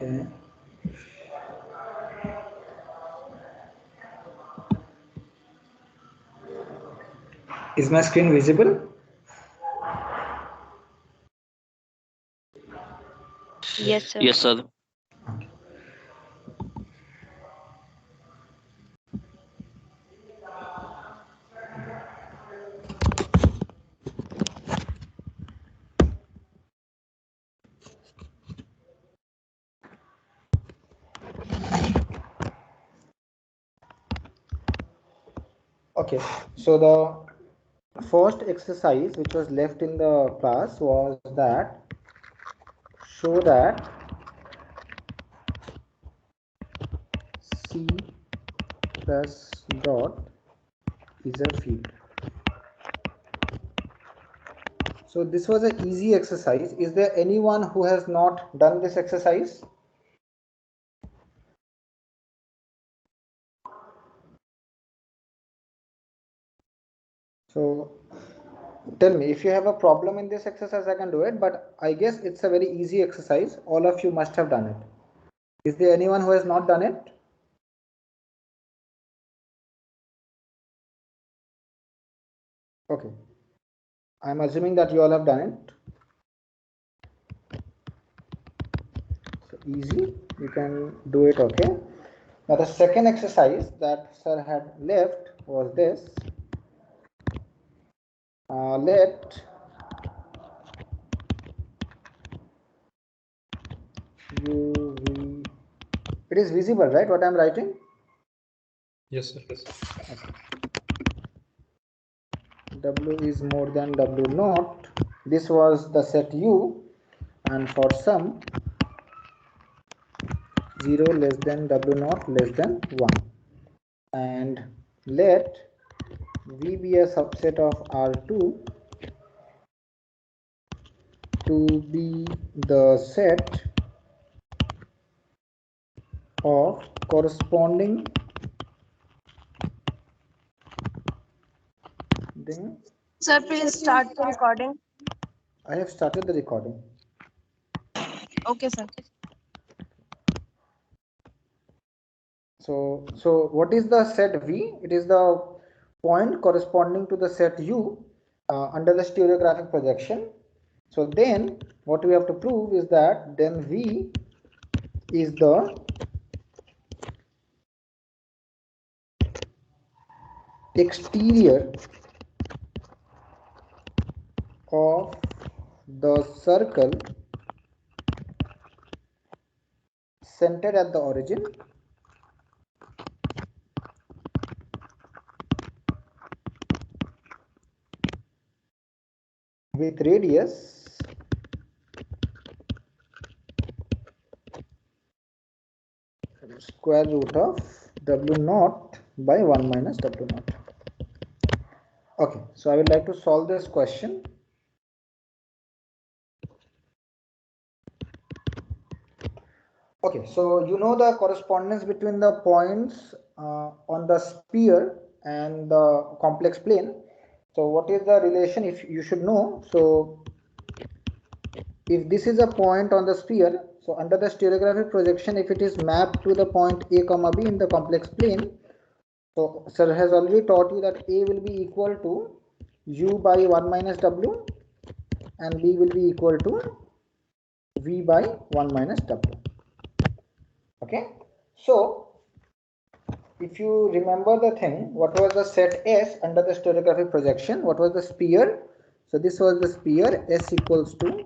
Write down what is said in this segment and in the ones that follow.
Okay. Is my screen visible? Yes, sir. Yes, sir. Okay, so the first exercise which was left in the class was that show that C plus dot is a field. So this was an easy exercise. Is there anyone who has not done this exercise? So tell me, if you have a problem in this exercise, I can do it, but I guess it's a very easy exercise. All of you must have done it. Is there anyone who has not done it? Okay. I'm assuming that you all have done it. So easy, you can do it, okay? Now the second exercise that sir had left was this. Let u v, it is visible, right, what I'm writing? Yes, sir. Okay. W is more than W naught. This was the set U, and for some 0 less than W naught less than 1, and let V be a subset of R2 to be the set of corresponding then Sir, please start the recording. I have started the recording. Okay, sir. So what is the set V? It is the point corresponding to the set U under the stereographic projection. So then what we have to prove is that then V is the exterior of the circle centered at the origin with radius square root of W naught by 1 minus W naught. Okay, so I would like to solve this question. Okay, so you know the correspondence between the points on the sphere and the complex plane. So what is the relation, if you should know? So if this is a point on the sphere, so under the stereographic projection, if it is mapped to the point A comma B in the complex plane, so sir has already taught you that A will be equal to U by 1 minus W and B will be equal to V by 1 minus W. Okay, so if you remember the thing, what was the set S under the stereographic projection? What was the sphere? So this was the sphere. S equals to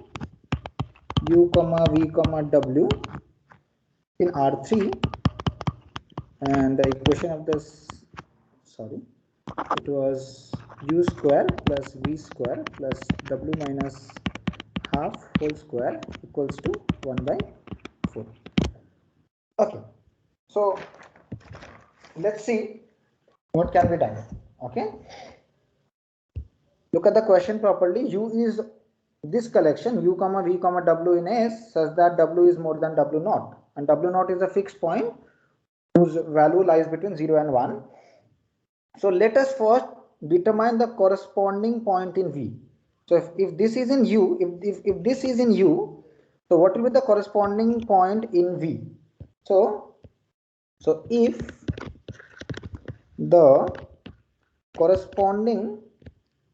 U comma V comma W in R3, and the equation of this, sorry, it was U square plus V square plus W minus half whole square equals to 1 by 4. Okay, so let's see what can be done. Okay, look at the question properly. U is this collection U comma V comma W in S such that W is more than W naught, and W naught is a fixed point whose value lies between 0 and 1. So let us first determine the corresponding point in V. So if this is in U, if this is in U, So what will be the corresponding point in V? So if the corresponding,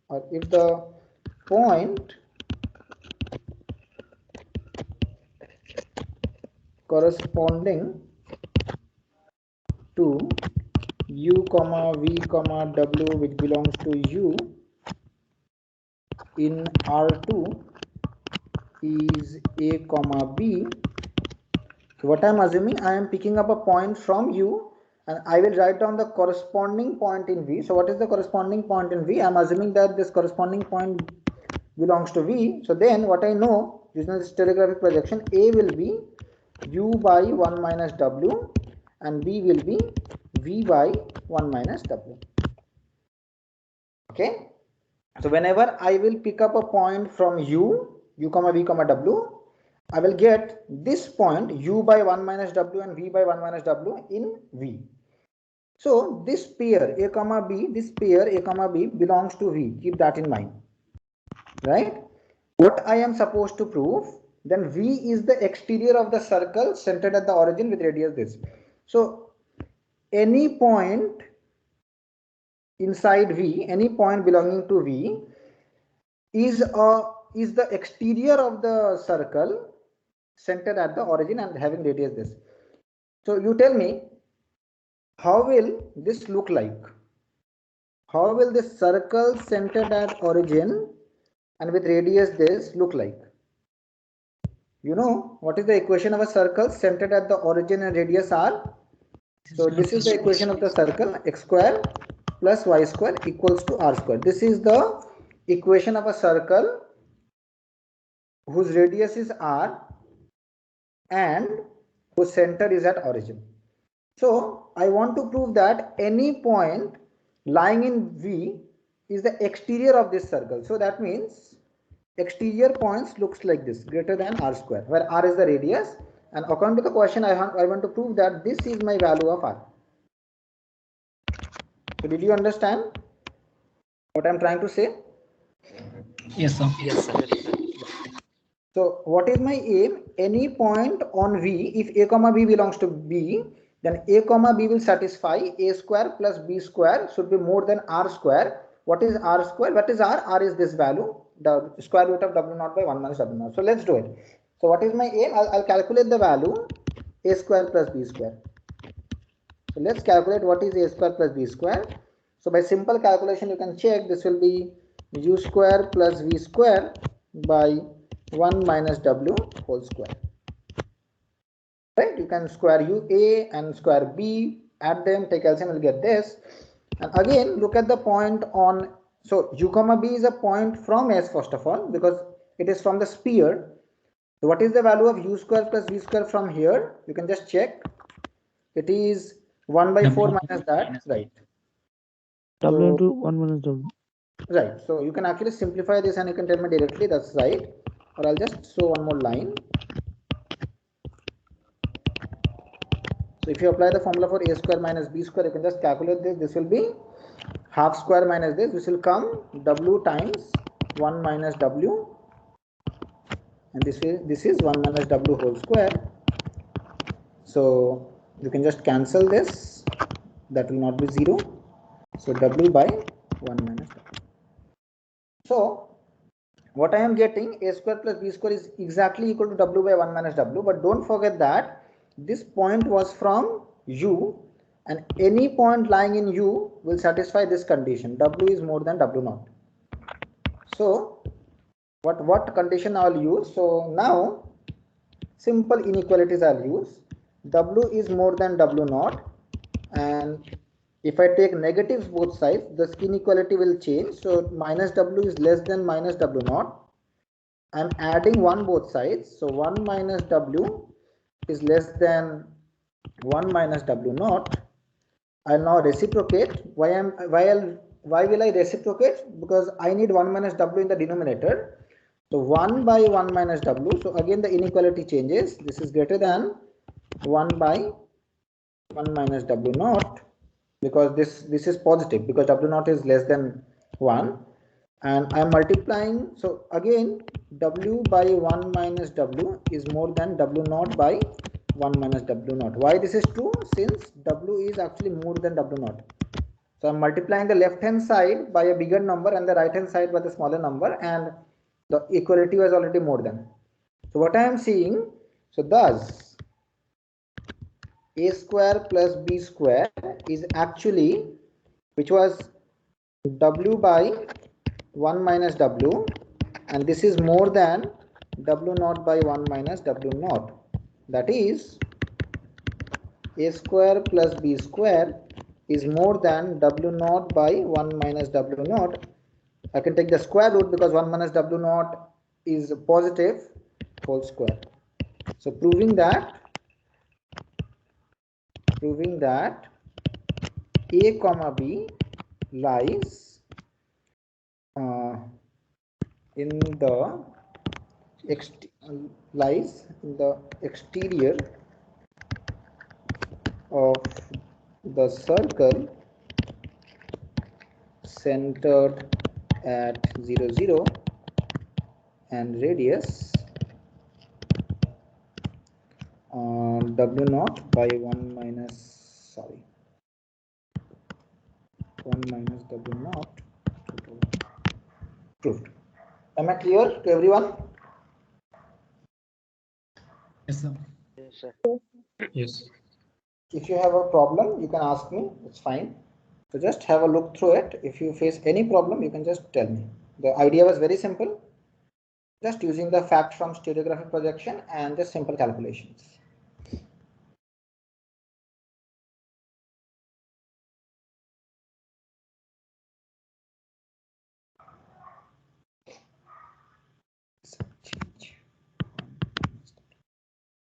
or if the point corresponding to u comma v comma w which belongs to u in R2 is a comma b. So what I am assuming, I am picking up a point from u and I will write down the corresponding point in V. So what is the corresponding point in V? I am assuming that this corresponding point belongs to V. So then what I know, using this stereographic projection, A will be u by 1 minus w and B will be V by 1 minus w. Okay. So whenever I will pick up a point from u comma v comma w, I will get this point u by 1 minus w and v by 1 minus w in V. So this pair a comma b, this pair a comma b belongs to V. Keep that in mind, right? What I am supposed to prove, then V is the exterior of the circle centered at the origin with radius this. So any point inside V, any point belonging to V is the exterior of the circle centered at the origin and having radius this. So you tell me, how will this look like? How will this circle centered at origin and with radius this look like? You know what is the equation of a circle centered at the origin and radius r? So this is the equation of the circle, x square plus y square equals to r square. This is the equation of a circle whose radius is r and whose center is at origin. So I want to prove that any point lying in V is the exterior of this circle. So that means exterior points looks like this, greater than r square, where r is the radius, and according to the question I want to prove that this is my value of r. So did you understand what I'm trying to say? Yes, sir. Yes, sir. So what is my aim? Any point on V, if a comma b belongs to B, then a comma b will satisfy a square plus b square should be more than r square. What is r square? What is r? R is this value, the square root of w naught by 1 minus w naught. So let's do it. So what is my aim? I'll calculate the value a square plus b square. So let's calculate what is a square plus b square. So by simple calculation you can check, this will be u square plus v square by 1 minus w whole square. Right? You can square u a and square b, add them, take LCM, will get this. And again look at the point on, so u comma b is a point from S first of all, because it is from the sphere. So what is the value of u square plus v square from here? You can just check. It is 1 by 4 minus that, right? W into 1 minus W. Right. So you can actually simplify this and you can tell me directly that's right. Or I'll just show one more line. So if you apply the formula for a square minus b square, you can just calculate this. This will be half square minus this. This will come w times 1 minus w. And this is 1 minus w whole square. So you can just cancel this. That will not be 0. So w by 1 minus w. So what I am getting, a square plus b square is exactly equal to w by 1 minus w. But don't forget that this point was from u, and any point lying in u will satisfy this condition. W is more than w naught. So what condition I'll use? So now simple inequalities I'll use. W is more than w naught, and if I take negatives both sides, the inequality will change. So minus w is less than minus w naught. I'm adding 1 both sides. So 1 minus w is less than 1 minus w naught. I'll now reciprocate. Why will I reciprocate? Because I need 1 minus w in the denominator. So 1 by 1 minus w. So again the inequality changes. This is greater than 1 by 1 minus w naught, because this is positive, because w naught is less than 1. and I'm multiplying. So again, w by 1 minus w is more than w naught by 1 minus w naught. Why this is true? Since w is actually more than w naught. So I'm multiplying the left hand side by a bigger number and the right hand side by the smaller number, and the equality was already more than. So what I am seeing, so thus a square plus b square is actually, which was w by 1 minus w, and this is more than w naught by 1 minus w naught. That is, a square plus b square is more than w naught by 1 minus w naught. I can take the square root because 1 minus w naught is positive whole square. So proving that a comma b lies in the exterior of the circle centered at 0 0 and radius w naught by 1 minus 1 minus w naught. Proved. Am I clear to everyone? Yes, sir. Yes, sir. Yes. If you have a problem, you can ask me. It's fine. So just have a look through it. If you face any problem, you can just tell me. The idea was very simple. Just using the fact from stereographic projection and just simple calculations.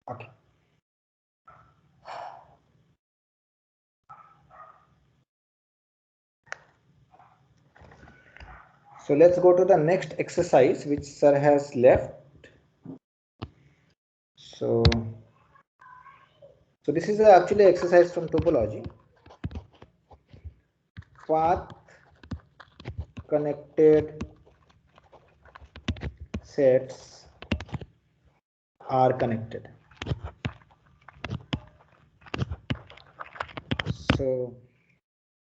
Okay. So let's go to the next exercise which sir has left. So this is actually an exercise from topology. Path connected sets are connected. So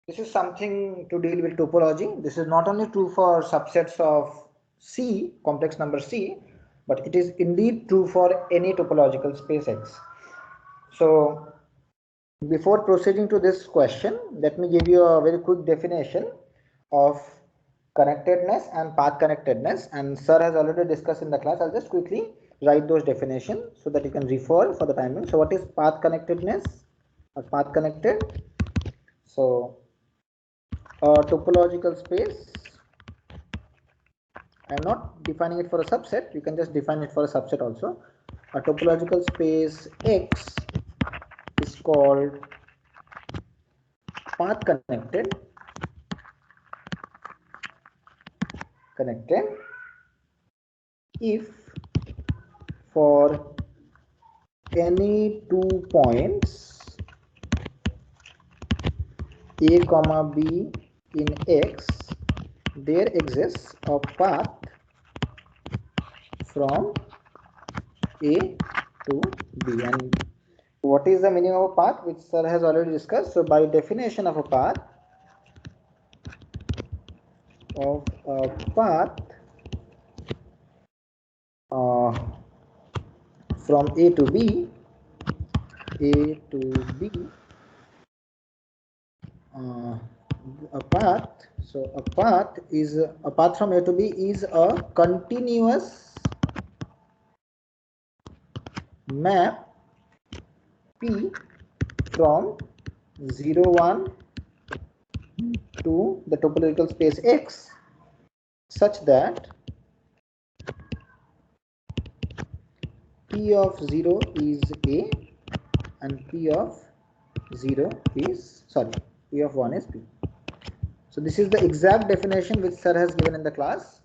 this is something to deal with topology. This is not only true for subsets of C, complex number C, but it is indeed true for any topological space X. So before proceeding to this question, let me give you a very quick definition of connectedness and path connectedness, and sir has already discussed in the class. I'll just quickly write those definitions so that you can refer for the timing. So what is path connectedness or path connected? So a topological space, I'm not defining it for a subset, you can just define it for a subset also. A topological space X is called path connected if for any 2 points a comma b in X there exists a path from A to B. And what is the meaning of a path, which sir has already discussed? So by definition of a path, from A to B, a path. So a path from A to B is a continuous map P from 0 1 to the topological space X such that P of 0 is A and P of 1 is B. So this is the exact definition which sir has given in the class.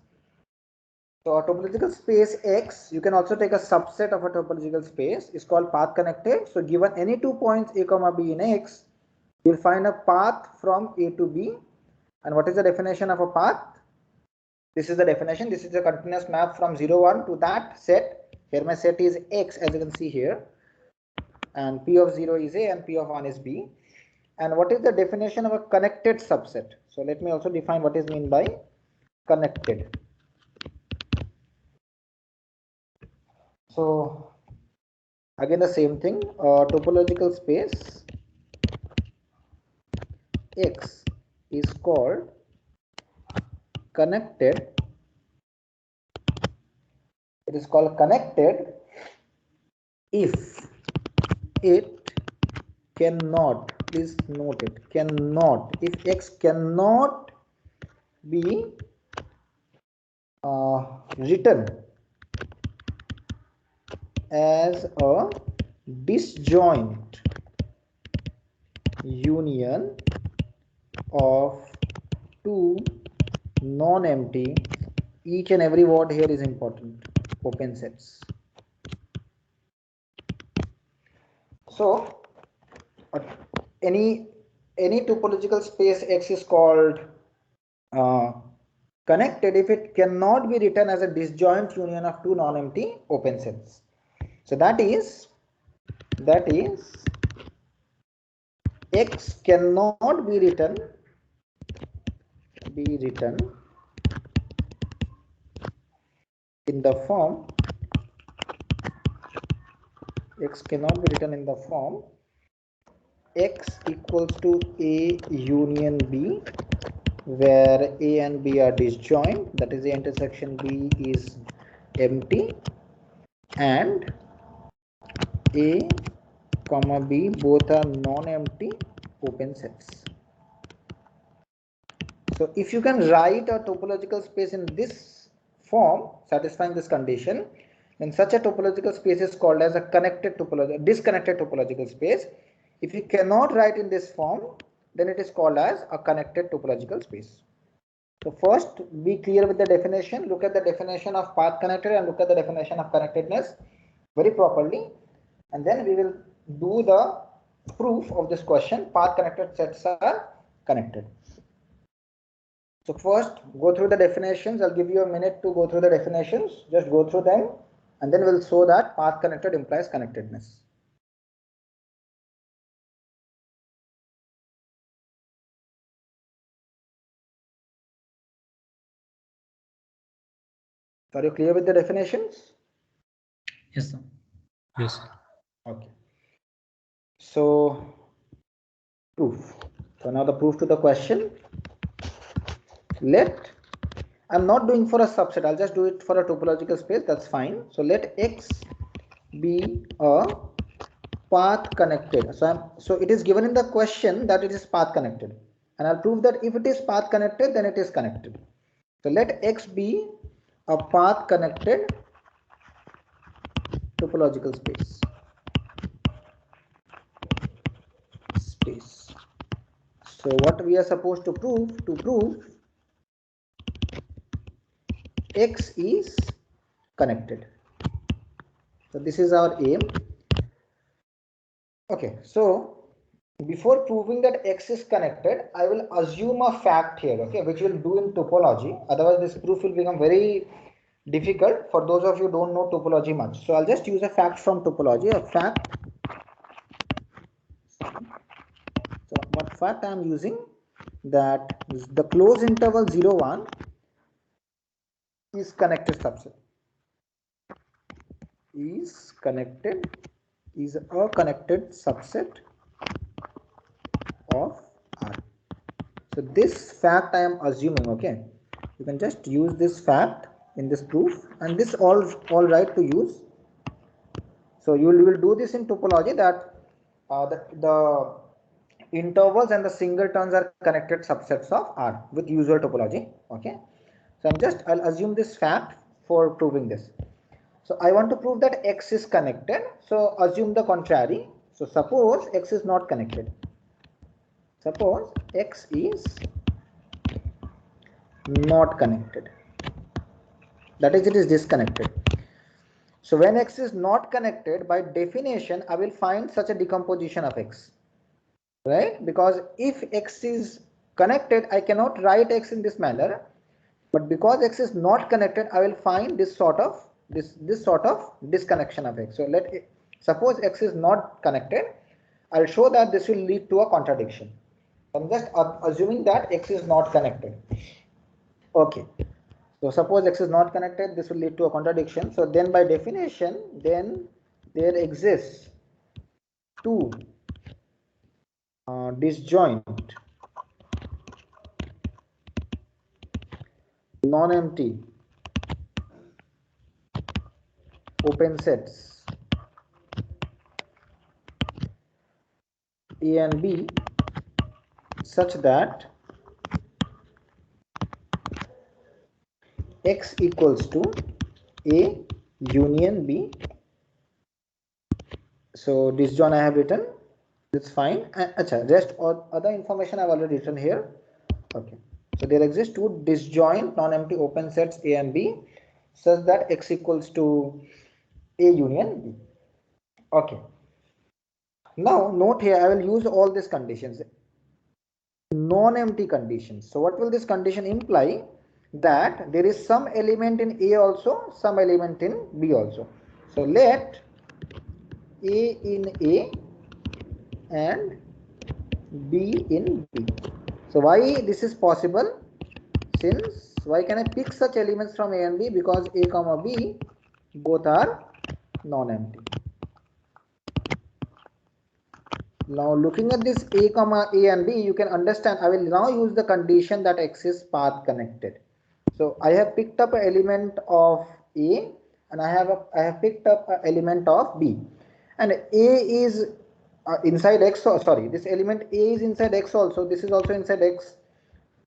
So a topological space X, you can also take a subset of a topological space, is called path connected. So given any 2 points A comma B in X, you will find a path from A to B. And what is the definition of a path? This is the definition. This is a continuous map from 0, 1 to that set. Here my set is X, as you can see here. And P of 0 is A and P of 1 is B. And what is the definition of a connected subset? So let me also define what is meant by connected. So again the same thing, topological space X is called connected. It is called connected if it cannot, please note it, cannot, if X cannot be written as a disjoint union of two non-empty, each and every word here is important, open sets. So any topological space X is called connected if it cannot be written as a disjoint union of two non-empty open sets. So that is X cannot be written in the form, X cannot be written in the form X equals to A union B, where A and B are disjoint, that is the intersection B is empty, and A comma B both are non-empty open sets. So if you can write a topological space in this form satisfying this condition, then such a topological space is called as a disconnected topological space. If you cannot write in this form, then it is called as a connected topological space. So first be clear with the definition, look at the definition of path connected and look at the definition of connectedness very properly, and then we will do the proof of this question. Path connected sets are connected. So first go through the definitions. I'll give you a minute to go through the definitions. Just go through them and then we'll show that path connected implies connectedness. Are you clear with the definitions? Yes, sir. Yes. Okay. So proof. So now the proof to the question. I'm not doing for a subset, I'll just do it for a topological space, that's fine. So let X be a path connected. So it is given in the question that it is path connected, and I'll prove that if it is path connected, then it is connected. So let X be a path connected topological space. So what we are supposed to prove X is connected. So this is our aim. Okay, so before proving that X is connected, I will assume a fact here, okay, which we'll do in topology. Otherwise, this proof will become very difficult for those of you who don't know topology much. So I'll just use a fact from topology, a fact. So what fact I'm using, that the closed interval 0, 1 is connected subset. Is a connected subset of R. So this fact I am assuming, okay. You can just use this fact in this proof, and this all right to use. So you will do this in topology, that the intervals and the singletons are connected subsets of R with usual topology, okay. So I'll assume this fact for proving this. So I want to prove that X is connected, so assume the contrary. So suppose X is not connected. Suppose X is not connected, that is, it is disconnected. So when X is not connected, by definition I will find such a decomposition of X, right? Because if X is connected, I cannot write X in this manner. But because X is not connected, I will find this sort of disconnection of X. So suppose X is not connected, I'll show that this will lead to a contradiction. I'm just assuming that X is not connected. Okay. So suppose X is not connected, this will lead to a contradiction. So then by definition, then there exists two disjoint non-empty open sets A and B such that X equals to A union B. So disjoint I have written, it's fine. Rest or other information I've already written here. Okay. So there exist two disjoint non-empty open sets A and B such that X equals to A union B. Okay. Now note here, I will use all these conditions, non-empty conditions. So what will this condition imply? That there is some element in A also, some element in B also. So let A in A and B in B. So why this is possible? Since why can I pick such elements from A and B? Because A comma B both are non-empty. Now looking at this A comma A and B, you can understand I will now use the condition that X is path connected. So I have picked up an element of A and I have picked up an element of B, and A is inside X. Sorry, this element A is inside X also. This is also inside X,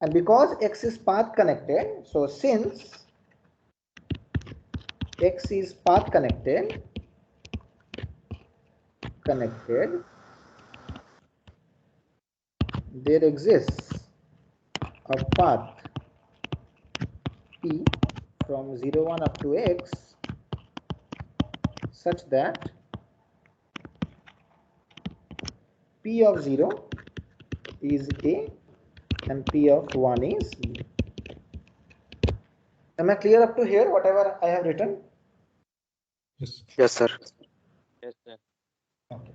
and because X is path connected, so since X is path connected, there exists a path P from 0, 1 up to X such that P of 0 is A and P of 1 is B. Am I clear up to here, whatever I have written? Yes. Yes, sir. Yes, sir. Okay.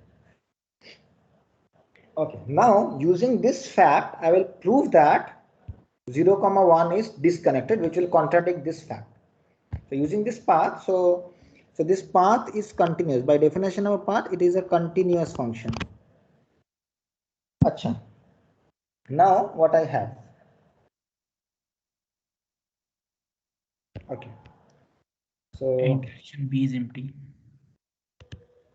Okay. Now using this fact, I will prove that 0, 1 is disconnected, which will contradict this fact. So using this path, so this path is continuous. By definition of a path, it is a continuous function. Acha. Now what I have? Okay. So Interaction B is empty.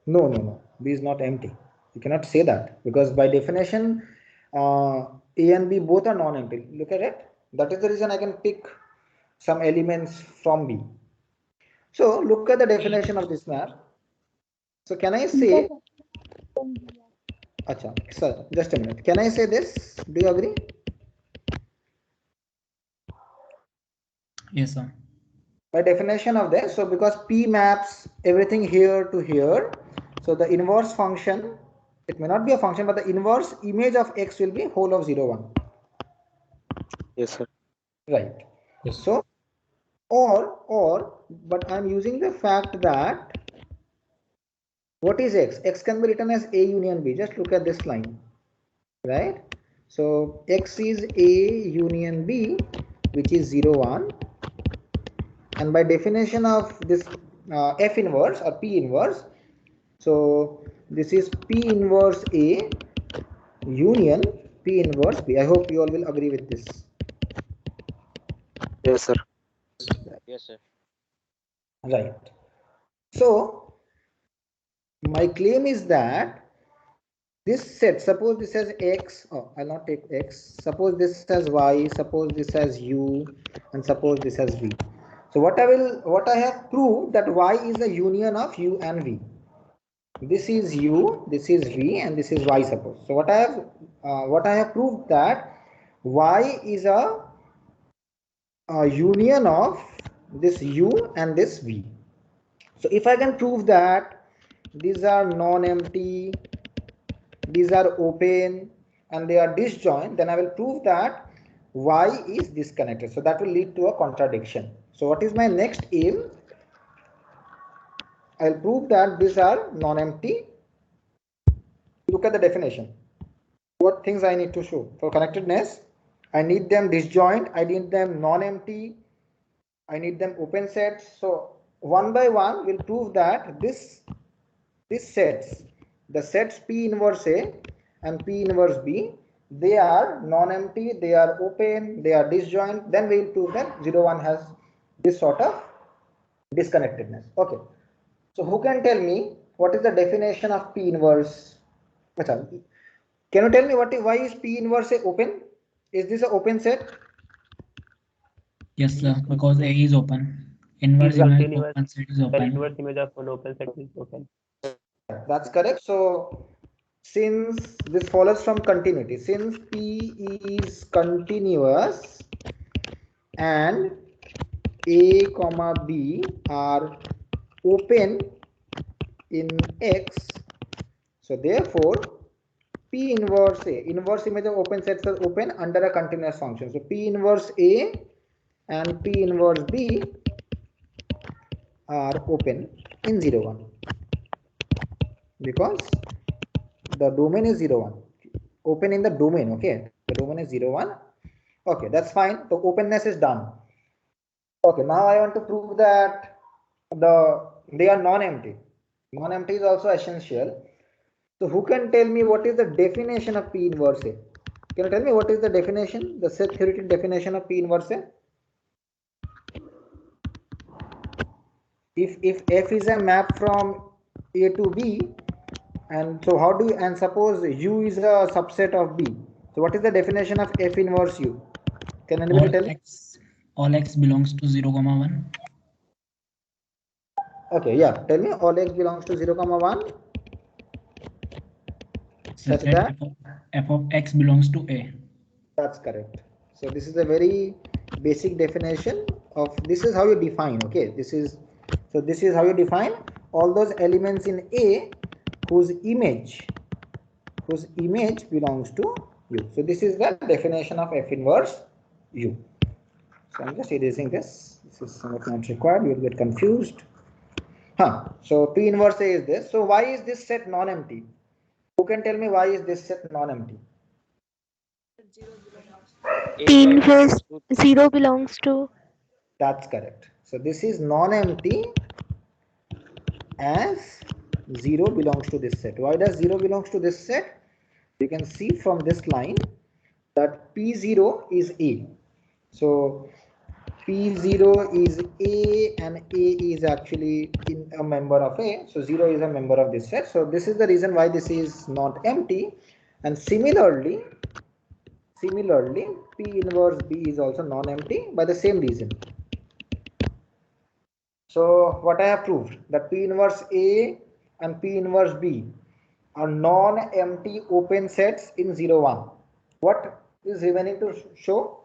no. B is not empty. You cannot say that because by definition, A and B both are non-empty. Look at it. That is the reason I can pick some elements from B. So look at the definition of this map. So can I say, acha, sir, just a minute. Can I say this? Do you agree? Yes, sir. By definition of this, so because P maps everything here to here, so the inverse function, it may not be a function, but the inverse image of X will be whole of 0, 1. Yes, sir. Right. Yes. So but I'm using the fact that what is X? X can be written as A union B. Just look at this line, right? So X is A union B, which is 0, 1. And by definition of this F inverse or P inverse, so this is P inverse A union P inverse B. I hope you all will agree with this. Yes, sir. Yes, sir. Right. So my claim is that this set, suppose this has X, I'll not take X, suppose this has Y, suppose this has U, and suppose this has V. So what I have proved that Y is a union of U and V. This is U, this is V, and this is Y, suppose. So what I have proved that Y is a union of this U and this V. So if I can prove that these are non-empty, these are open, and they are disjoint, then I will prove that Y is disconnected. So that will lead to a contradiction. So what is my next aim? I'll prove that these are non-empty. Look at the definition. What things I need to show for connectedness? I need them disjoint, I need them non-empty, I need them open sets. So one by one we'll prove that this sets, the sets P inverse A and P inverse B, they are non-empty, they are open, they are disjoint. Then we will prove that 0, 1 has this sort of disconnectedness. Okay. So who can tell me what is the definition of P inverse? Can you tell me why is P inverse A open? Is this an open set? Yes, sir. Because A is open. Inverse image of open set is The open. inverse image of an open set is open. That's correct. So since this follows from continuity, since P is continuous and A comma B are open in X, so therefore P inverse A, inverse image of open sets are open under a continuous function. So P inverse A and P inverse B are open in 0, 1 because the domain is 0, 1. Open in the domain, okay? The domain is 0, 1. Okay, that's fine. The openness is done. Okay, now I want to prove that they are non-empty. Non-empty is also essential. So who can tell me what is the definition of P inverse A? Can you tell me what is the definition, the set theoretic definition of P inverse A? If F is a map from A to B, and so how do you, and suppose U is a subset of B. So what is the definition of F inverse U? Can anybody tell me? All X belongs to 0, 1. Okay, yeah. Tell me all X belongs to 0, 1. Such that f of X belongs to A. That's correct. So this is a very basic definition of, this is how you define, okay? This is how you define all those elements in A whose image belongs to U. So this is the definition of F inverse U. So I'm just erasing this. This is somewhat not required. You will get confused. So P inverse A is this. So why is this set non-empty? Who can tell me why is this set non-empty? P inverse 0 belongs to. That's correct. So this is non-empty as 0 belongs to this set. Why does 0 belongs to this set? You can see from this line that P0 is A. So P0 is A and A is actually a member of A. So 0 is a member of this set. So this is the reason why this is not empty. And similarly, P inverse B is also non-empty by the same reason. So what I have proved, that P inverse A and P inverse B are non-empty open sets in 0, 1. What is remaining to show?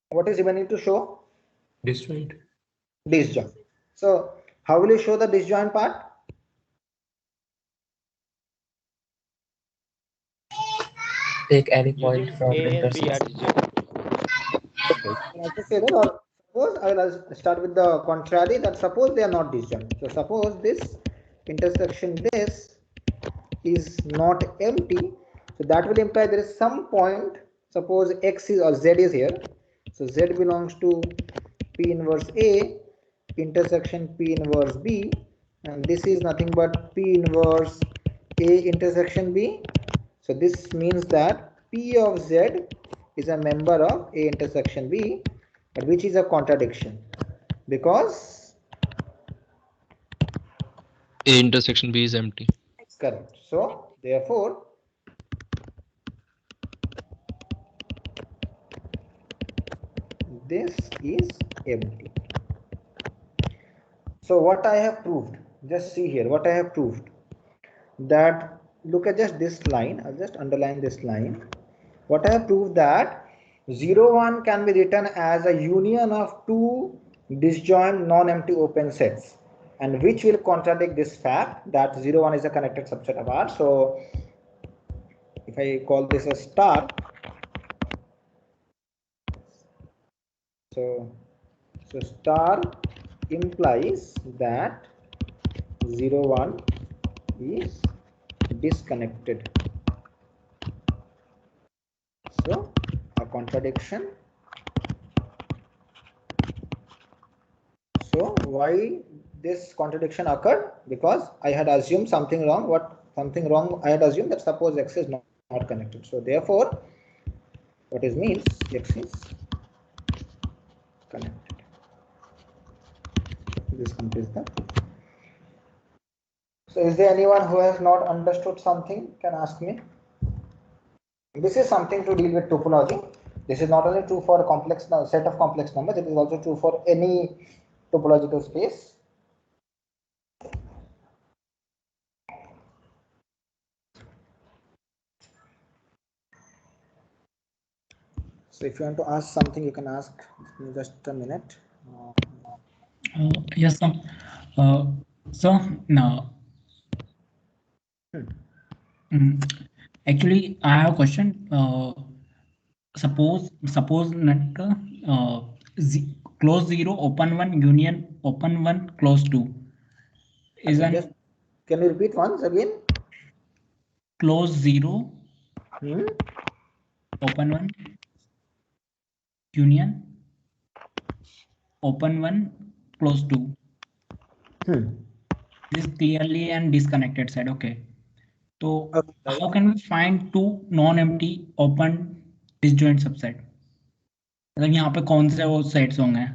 What is remaining to show? Disjoint. Disjoint. So how will you show the disjoint part? Take any point from A and B are intersection. disjoint. Okay, I just say that, or suppose I will start with the contrary, that suppose they are not disjoint. So suppose this intersection this is not empty, so that will imply there is some point, suppose X is or Z is here, so Z belongs to P inverse A intersection P inverse B, and this is nothing but P inverse A intersection B. So this means that P of Z is a member of A intersection B, but which is a contradiction because A intersection B is empty. correct. So therefore this is empty. So what I have proved, just see here what I have proved, that look at just this line, I'll just underline this line. What I have proved that 0, 1 can be written as a union of two disjoint non-empty open sets, and which will contradict this fact that 0, 1 is a connected subset of R. So if I call this a star, so star implies that 0 1 is disconnected. So a contradiction. So why this contradiction occurred? Because I had assumed something wrong. What something wrong I had assumed that suppose X is not connected. So therefore, what it means X is connected. This completes that. So is there anyone who has not understood something? Can ask me. This is something to deal with topology. This is not only true for a complex set of complex numbers, it is also true for any topological space. So if you want to ask something, you can ask. Just a minute. Yes, sir. So now, actually, I have a question. Suppose that close 0, open 1, union open 1, close 2 is Okay, an can you repeat once again? Close 0, open 1, union open 1, close 2. This is clearly and disconnected set. Okay. So how can we find two non-empty open disjoint subset? मतलब यहाँ पे कौन से वो sets होंगे?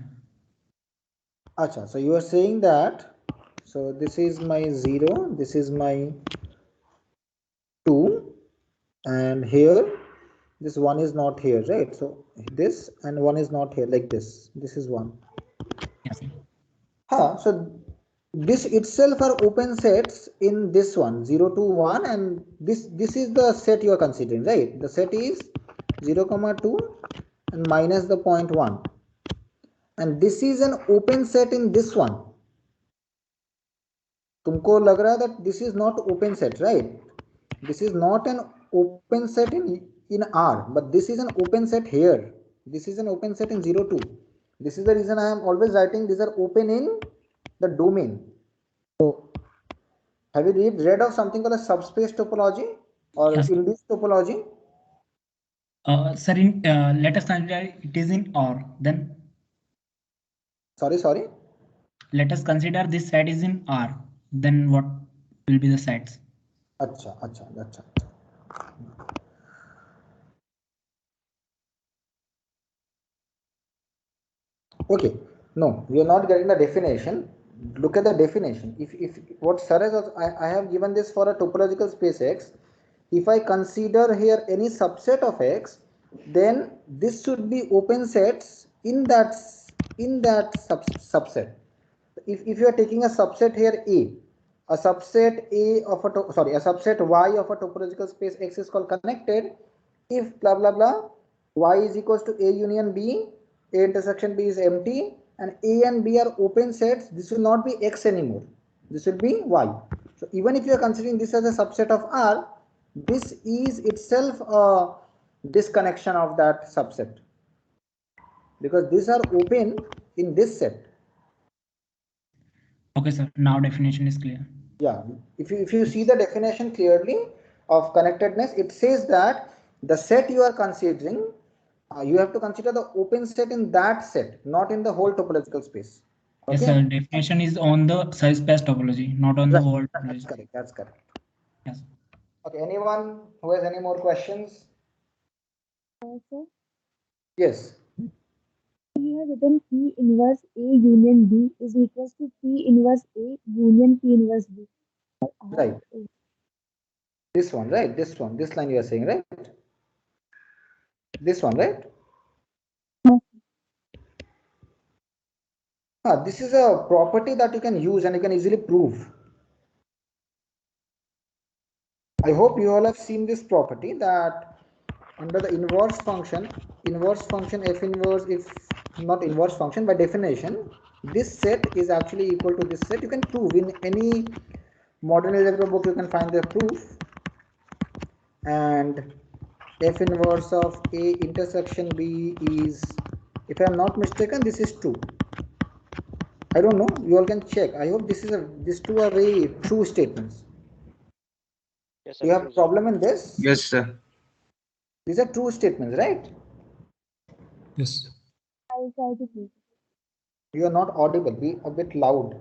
Acha, so you are saying that, so this is my 0, this is my 2, and here this 1 is not here, right? So this and 1 is not here, like this. This is 1. Yes. So this itself are open sets in this one, 0 to 1, and this is the set you are considering, right? The set is 0, 2 and minus the point 1. And this is an open set in this one. तुमको लग रहा है that this is not open set, right? This is not an open set in R, but this is an open set here. This is an open set in 0, 2. This is the reason I am always writing these are open in the domain. So have you read of something called a subspace topology or index topology? Sir, let us consider it is in R. Then Sorry. Let us consider this set is in R. Then what will be the sets? Acha. Okay, no, we are not getting the definition. Look at the definition. If what sir has, I have given this for a topological space X. If I consider here any subset of X, then this should be open sets in that subset. If you are taking a subset here a subset A of a a subset Y of a topological space X is called connected if blah blah blah Y is equals to A union B, A intersection B is empty, and A and B are open sets. This will not be X anymore. This will be Y. So even if you are considering this as a subset of R, this is itself a disconnection of that subset because these are open in this set. Okay, sir. Now definition is clear. Yeah, if you see the definition clearly of connectedness, it says that the set you are considering, you have to consider the open set in that set, not in the whole topological space. Okay? Yes, sir. Definition is on the subspace topology, not on the whole topology. That's correct. Yes. Okay, anyone who has any more questions? Sir, Yes. you have written P inverse A union B is equals to P inverse A union P inverse B. Right. This one, right? This line you are saying, right? This one, right? This is a property that you can use and you can easily prove. I hope you all have seen this property that under the inverse function f inverse, if not inverse function, by definition, this set is actually equal to this set. You can prove in any modern algebra book, you can find the proof. and F inverse of A intersection B is, if I am not mistaken, this is 2. I don't know, you all can check. I hope these two are very true statements. Yes, Do sir. you have True, sir. problem in this? Yes, sir. These are true statements, right? Yes. I will try to prove it. You are not audible, be a bit loud.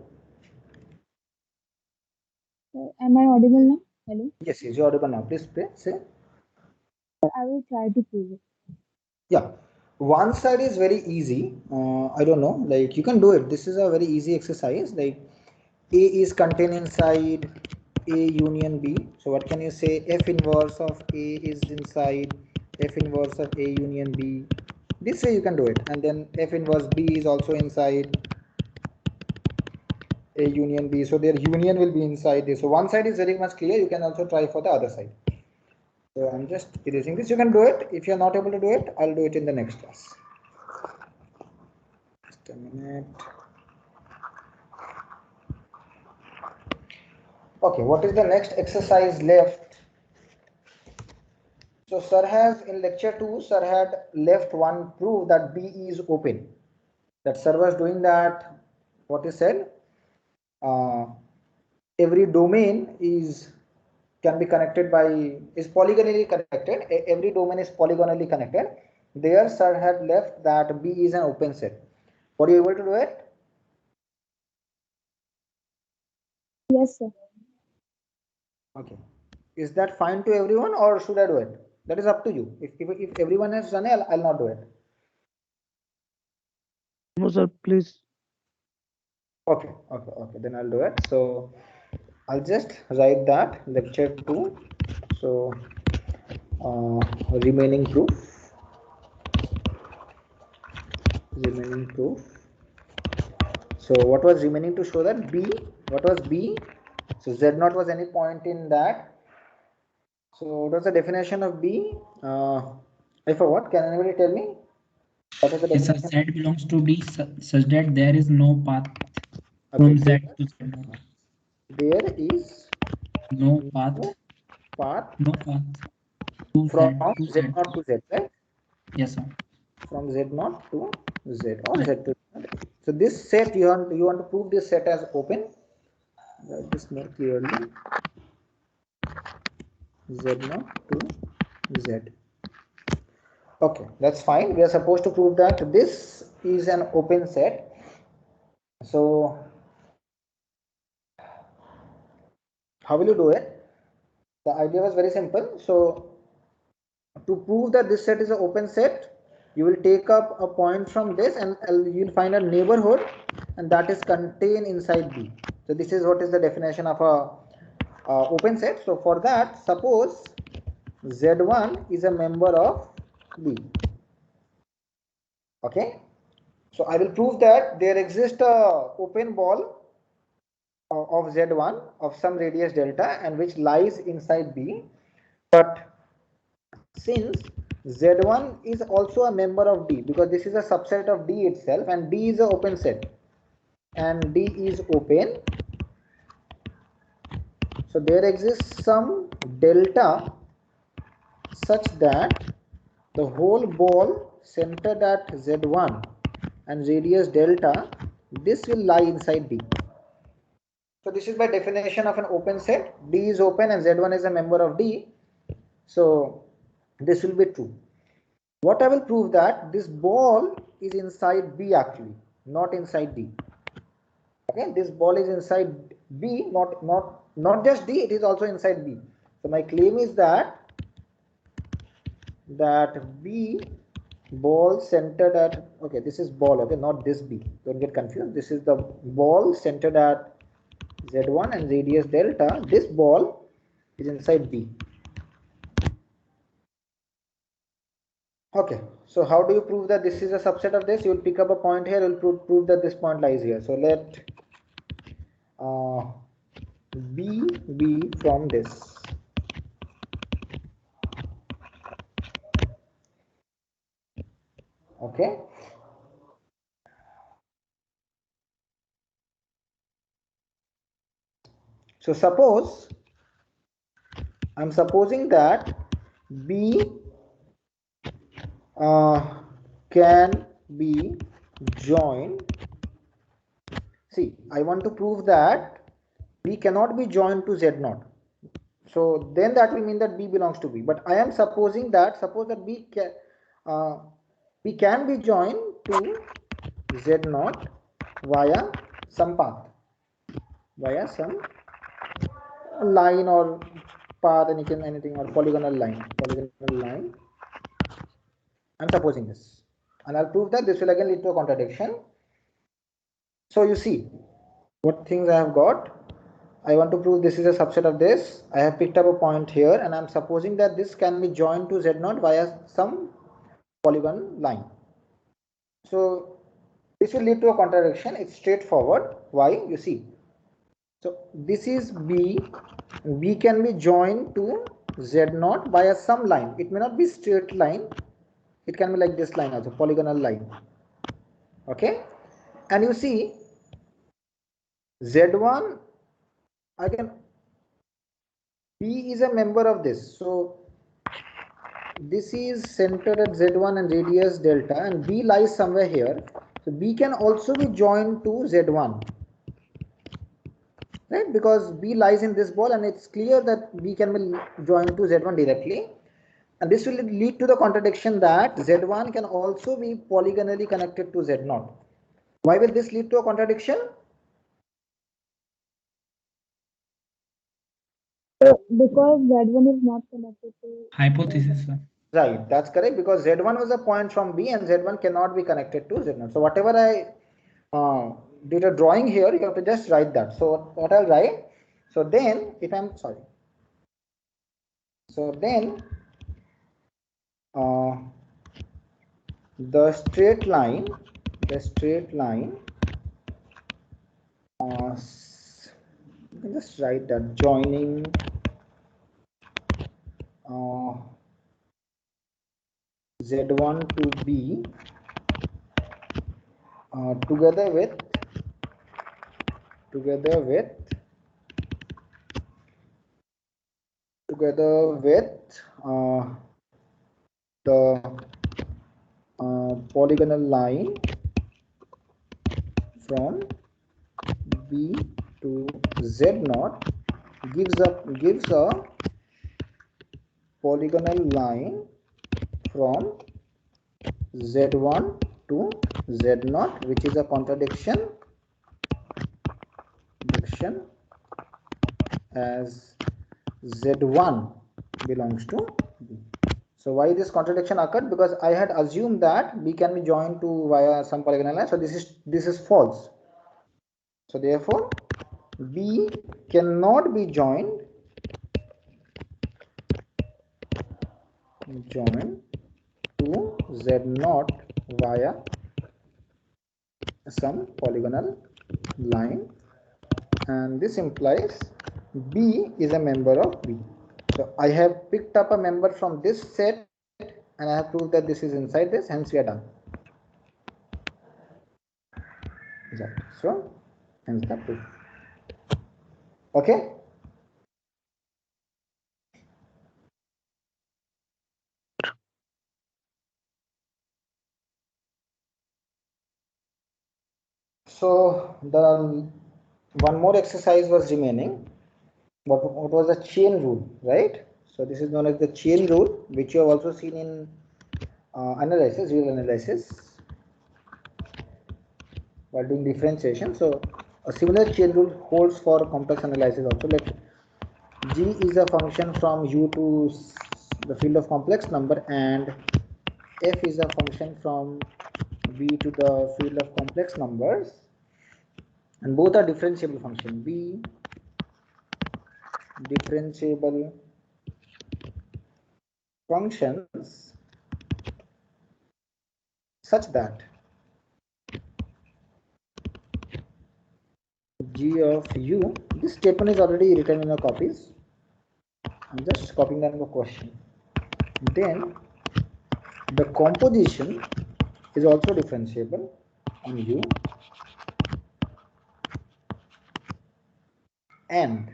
Am I audible now? Hello? Yes, you are audible now. Please say. I will try to prove it. Yeah, one side is very easy. I don't know, like you can do it. This is a very easy exercise. Like A is contained inside A union B. So what can you say? F inverse of A is inside F inverse of A union B. This way you can do it. And then F inverse B is also inside A union B. So their union will be inside this. So one side is very much clear. You can also try for the other side. So I'm just erasing this. You can do it. If you're not able to do it, I'll do it in the next class. Just a minute. Okay, what is the next exercise left? So sir has in lecture 2, sir had left one proof that B is open. That sir was doing that, what he said, every domain can be connected by, is polygonally connected. Every domain is polygonally connected. There sir had left that B is an open set. Were you able to do it? Yes, sir. Okay. Is that fine to everyone or should I do it? That is up to you. If everyone has done it, I'll not do it. No, sir, please. Okay. Then I'll do it. So I'll just write that lecture 2. So remaining proof. So what was remaining to show that B? What was B? So Z0 was any point in that. So what was the definition of B? I forgot. Can anybody tell me? What is the Yes, sir. definition? Z belongs to D such that there is no path from Z to Z0. There is No path. path No path to from Z to Z0 to Z, right? Yes, sir. From Z0 to Z or Z to Z. So this set you want to prove this set as open. Write this more clearly. Z0 to Z. Okay, that's fine. We are supposed to prove that this is an open set. So how will you do it? The idea was very simple. So to prove that this set is an open set, you will take up a point from this and you'll find a neighborhood and that is contained inside B. So this is what is the definition of a open set. So for that, suppose Z1 is a member of B. Okay. So I will prove that there exists a open ball of Z1 of some radius delta and which lies inside B. But since Z1 is also a member of D because this is a subset of D itself and D is an open set and D is open. So there exists some delta such that the whole ball centered at Z1 and radius delta, this will lie inside D. So this is by definition of an open set. D is open and Z1 is a member of D. So this will be true. What I will prove that this ball is inside B actually, not inside D. Okay, this ball is inside B, not just D, it is also inside B. So my claim is that B ball centered at, okay, this is ball, okay, not this B. Don't get confused. This is the ball centered at Z1 and radius delta. This ball is inside B. Okay, so how do you prove that this is a subset of this? You will pick up a point here, you will prove that this point lies here. So let B be from this. Okay. So suppose I'm supposing that B can be joined. See, I want to prove that B cannot be joined to Z0. So then that will mean that B belongs to B. But I am supposing that, suppose that B can be joined to Z0 via some path, via some line or path, anything or polygonal line. I'm supposing this, and I'll prove that this will again lead to a contradiction. So you see what things I have got. I want to prove this is a subset of this. I have picked up a point here, and I'm supposing that this can be joined to Z0 via some polygon line. So this will lead to a contradiction. It's straightforward. Why? You see. So this is B. B can be joined to Z0 via some line. It may not be straight line. It can be like this line also, polygonal line. Okay. And you see Z1, again, B is a member of this. So this is centered at Z1 and radius delta, and B lies somewhere here. So B can also be joined to Z1. Right, because B lies in this ball, and it's clear that B can be joined to Z1 directly, and this will lead to the contradiction that Z1 can also be polygonally connected to Z0. Why will this lead to a contradiction? Because Z1 is not connected to Hypothesis, sir. Right, that's correct, because Z1 was a point from B and Z1 cannot be connected to Z0. So whatever I did a drawing here, you have to just write that. So what I'll write, so then if I'm sorry, so then the straight line you can just write that joining Z1 to B together with the polygonal line from B to Z0 gives a polygonal line from Z1 to Z0, which is a contradiction as Z1 belongs to B. So why this contradiction occurred? Because I had assumed that B can be joined to via some polygonal line. So this is false. So therefore B cannot be joined to Z0 via some polygonal line, and this implies B is a member of B. So I have picked up a member from this set, and I have proved that this is inside this, hence we are done. Exactly. So hence the proof. Okay. So the one more exercise was remaining. What was the chain rule, right? So this is known as the chain rule, which you have also seen in real analysis while doing differentiation. So a similar chain rule holds for complex analysis also. Let G is a function from U to the field of complex number, and F is a function from B to the field of complex numbers, and both are differentiable function. B differentiable functions such that G of U, this statement is already written in your copies. I'm just copying that in the question. Then the composition is also differentiable on U, and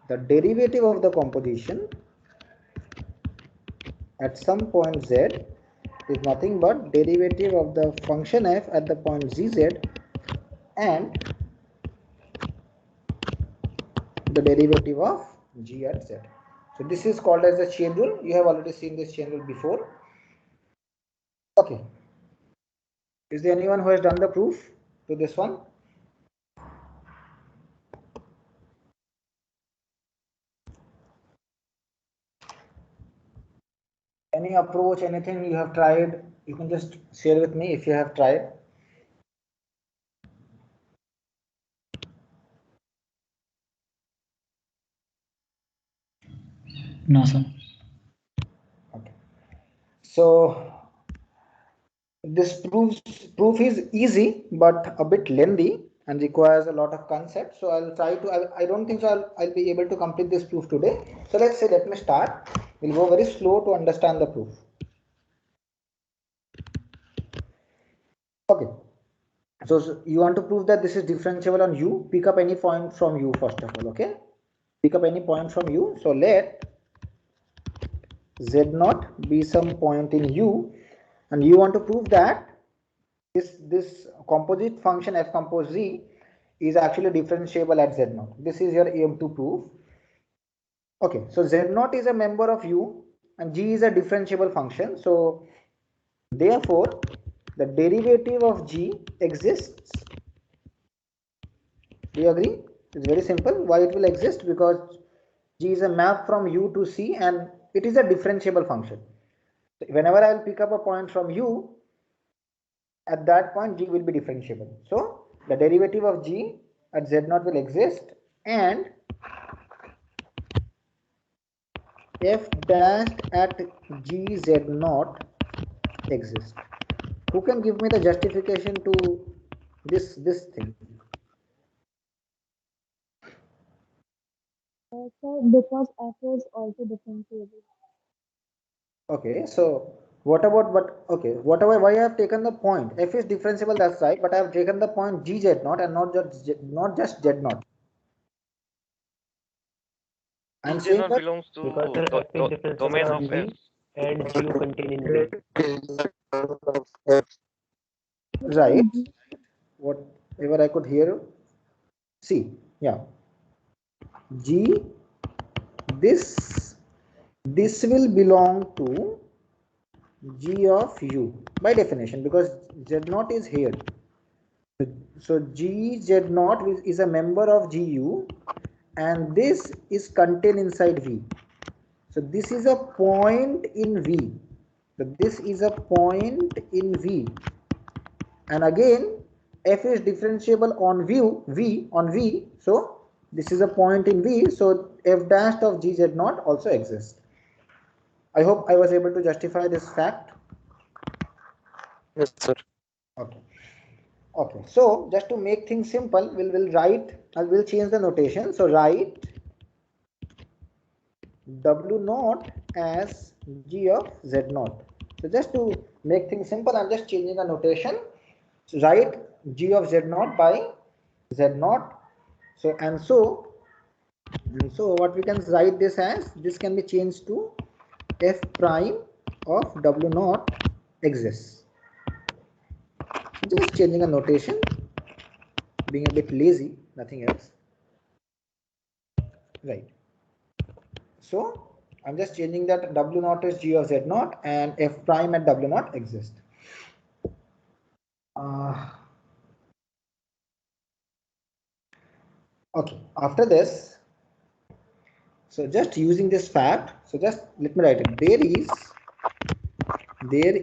the derivative of the composition at some point z is nothing but derivative of the function f at the point zz and the derivative of g at z. So this is called as the chain rule. You have already seen this chain rule before. Okay. Is there anyone who has done the proof to this one? Any approach, anything you have tried, you can just share with me if you have tried. No, sir. Okay. So this proof is easy but a bit lengthy and requires a lot of concepts. So I'll try to. I don't think so. I'll be able to complete this proof today. So let's say let me start. We'll go very slow to understand the proof. Okay. So you want to prove that this is differentiable on U. Pick up any point from U first of all. Okay. Pick up any point from U. So let Z0 be some point in U, and you want to prove that this composite function f compose z is actually differentiable at Z0. This is your aim to prove. Okay, so Z0 is a member of U and G is a differentiable function. So therefore, the derivative of G exists. Do you agree? It's very simple. Why it will exist? Because G is a map from U to C and it is a differentiable function. So whenever I will pick up a point from U, at that point G will be differentiable. So the derivative of G at Z0 will exist and f dash at GZ0 exists. Who can give me the justification to this thing? Sir, because f is also differentiable. Okay, so what about whatever why I have taken the point f is differentiable, that's right, but I have taken the point GZ0 and not just Z0. I'm saying GZ0 that belongs to Because sir, f is differentiable domain on of G f. and G contain in V. right, whatever I could hear. See, yeah, G, this will belong to G of U by definition because Z0 is here. So GZ0 is a member of GU and this is contained inside V. So this is a point in V. So this is a point in V. And again, f is differentiable on V. So this is a point in V. So f dash of GZ0 also exists. I hope I was able to justify this fact. Yes, sir. Okay. Okay. So just to make things simple, we'll write. I will change the notation. So write W0 as G of Z0. So just to make things simple, I'm just changing the notation. So write G of Z0 by Z0. So what we can write this as, this can be changed to f prime of W0 exists. Just changing a notation, being a bit lazy, nothing else. Right. So I'm just changing that W0 is G of Z0 and f prime at W0 exists. Okay, after this, so just using this fact, so just let me write it. There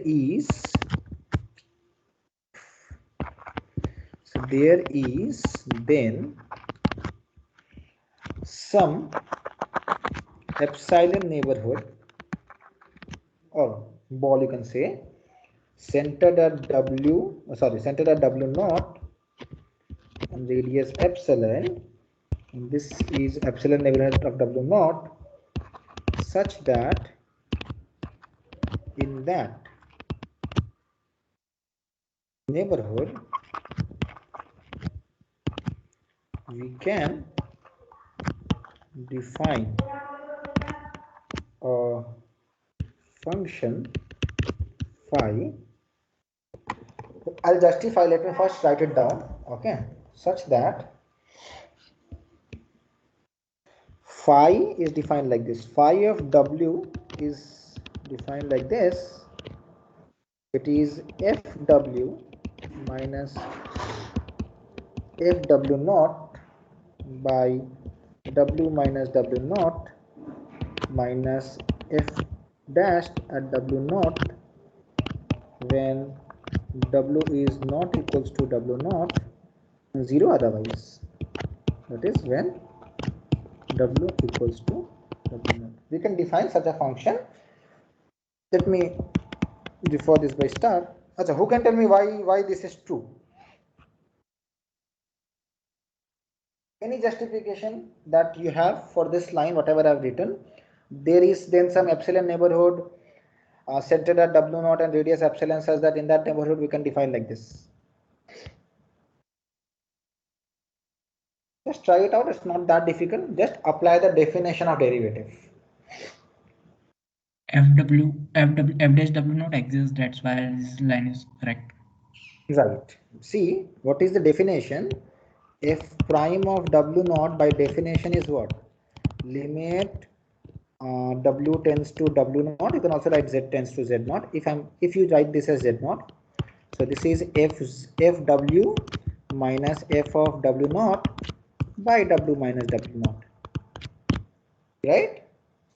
is then some epsilon neighborhood or ball, you can say, centered at W0 and radius epsilon, and this is epsilon neighborhood of W0, such that in that neighborhood we can define a function phi, I'll justify, let me first write it down, okay, such that phi is defined like this. Phi of w is defined like this. It is fw minus fw naught by w minus w naught minus f dash at w naught when w is not equals to w naught, 0 otherwise, that is when w equals to w naught. We can define such a function. Let me before this by star. Achha, who can tell me why this is true? Any justification that you have for this line, whatever I've written? There is then some epsilon neighborhood centered at w naught and radius epsilon, such that in that neighborhood we can define like this. Just try it out. It's not that difficult. Just apply the definition of derivative. F dash w not exists. That's why this line is correct. Right. See, what is the definition? F prime of w naught by definition is what? Limit w tends to w naught. You can also write z tends to z naught. If you write this as z naught, so this is fw minus f of w naught by w minus w naught. Right?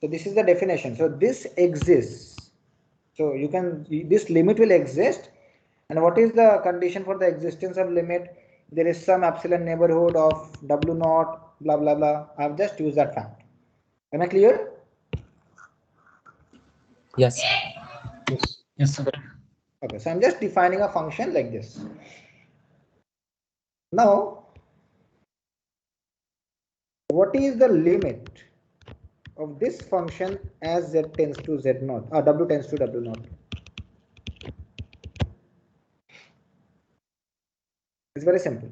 So this is the definition. So this exists. So you can, this limit will exist. And what is the condition for the existence of limit? There is some epsilon neighborhood of w naught, blah blah blah. I've just used that fact. Am I clear? Yes. Yes. Yes, sir. Okay, so I'm just defining a function like this. Now, what is the limit of this function as z tends to z naught, or w tends to w naught? It's very simple.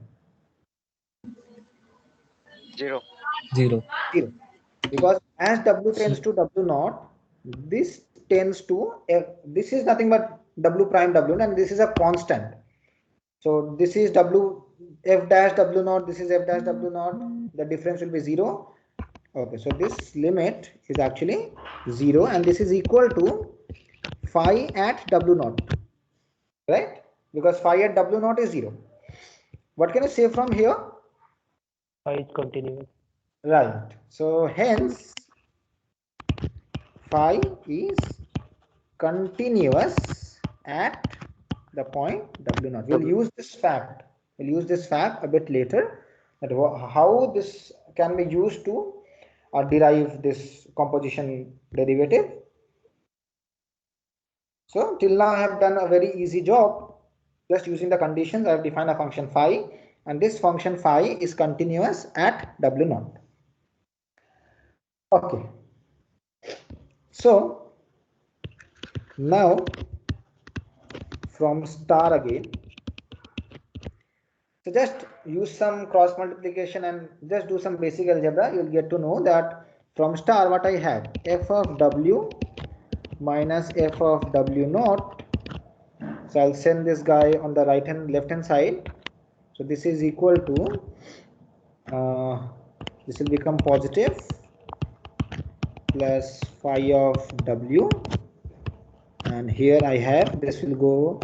0. 0. 0. Because as w tends to w naught, this tends to this is nothing but w prime w, and this is a constant. So this is w f dash w naught, this is f dash w naught. The difference will be 0. Okay, so this limit is actually 0, and this is equal to phi at w naught, right? Because phi at w naught is 0. What can I say from here? Phi is continuous. Right. So hence phi is continuous at the point w naught. We'll use this fact. We'll use this fact a bit later, that how this can be used to derive this composition derivative. So till now I have done a very easy job. Just using the conditions, I have defined a function phi, and this function phi is continuous at w naught. Okay. So now from star again. So just use some cross multiplication and just do some basic algebra. You'll get to know that from star what I have, f of w minus f of w naught. So I'll send this guy on the left hand side. So this is equal to this will become positive plus phi of w, and here I have, this will go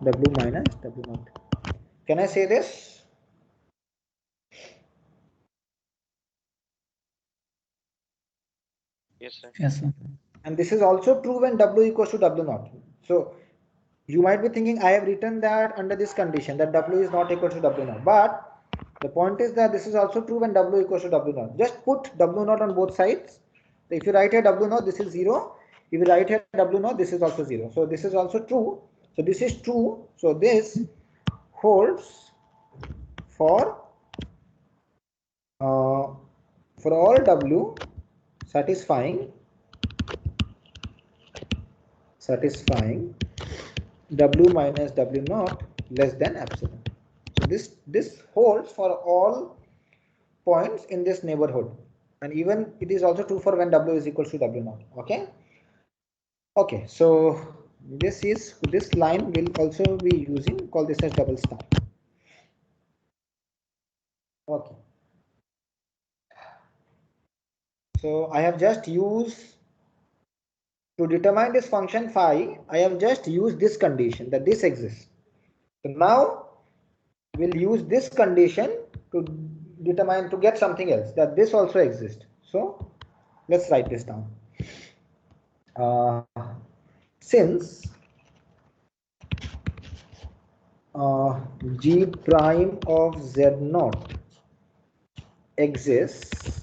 w minus w naught. Can I say this? Yes, sir. Yes, sir. And this is also true when w equals to w naught. So you might be thinking I have written that under this condition, that w is not equal to w naught, but the point is that this is also true when w equals to w naught. Just put w naught on both sides. So if you write here w naught, this is 0. If you write here w naught, this is also 0. So this is also true. So this is true. So this holds for all w satisfying w minus w naught less than epsilon. So this holds for all points in this neighborhood, and even it is also true for when w is equal to w naught. Okay. Okay, so this line will also be using, call this as double star. Okay. So I have just used, to determine this function phi, I have just used this condition that this exists. So now we'll use this condition to determine, to get something else, that this also exists. So let's write this down. Since g prime of z naught exists,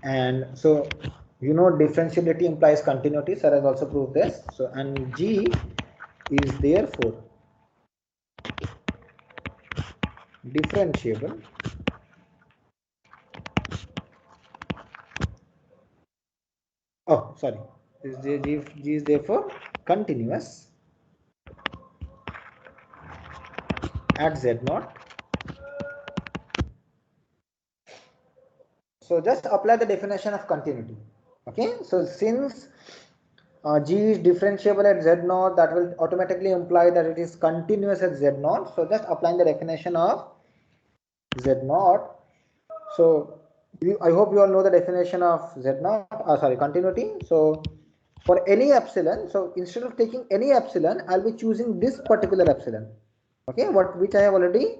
and so you know differentiability implies continuity, sir has also proved this. So and g is therefore differentiable G is therefore continuous at z naught. So just apply the definition of continuity. Okay, so since g is differentiable at z naught, that will automatically imply that it is continuous at z naught. So just applying the definition of z naught. So I hope you all know the definition of z naught, continuity. So for any epsilon, so instead of taking any epsilon, I'll be choosing this particular epsilon. Okay, which I have already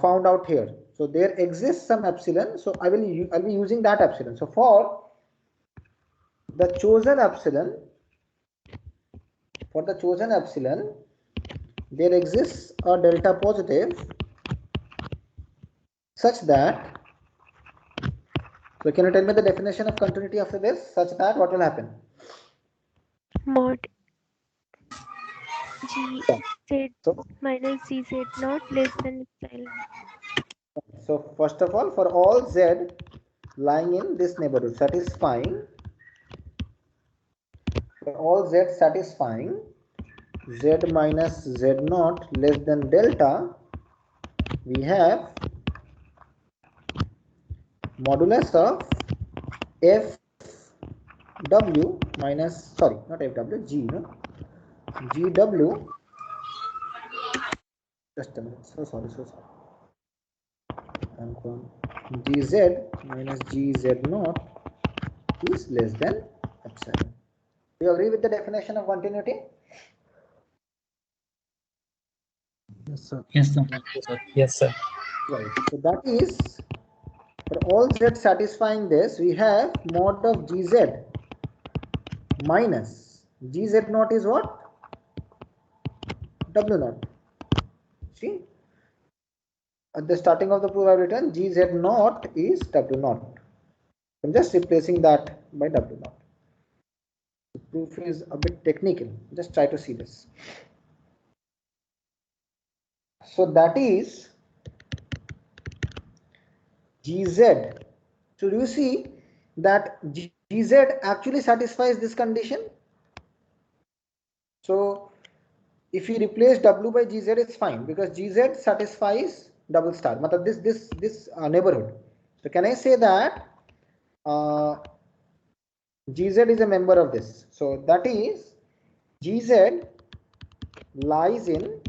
found out here. So there exists some epsilon, so I'll be using that epsilon. So for the chosen epsilon, there exists a delta positive such that, so can you tell me the definition of continuity after this? Such that what will happen? Mod G Z So, minus G Z not less than epsilon. so first of all, for all z lying in this neighborhood, satisfying, for all z satisfying z minus z naught less than delta, we have modulus of f w minus, sorry, not f w, g, no, g w, just a minute, so sorry, I'm going, g z minus g z naught is less than epsilon. Do you agree with the definition of continuity? Yes, sir. Yes, sir. Yes, sir. Right. So that is, for all z satisfying this, we have mod of gz minus gz naught is what? W naught. See, at the starting of the proof I've written gz naught is W naught. I'm just replacing that by W naught. The proof is a bit technical. Just try to see this. So that is gz. So do you see that gz actually satisfies this condition? So if you replace w by gz, it's fine because gz satisfies double star, this neighborhood. So can I say that gz is a member of this? So that is gz lies in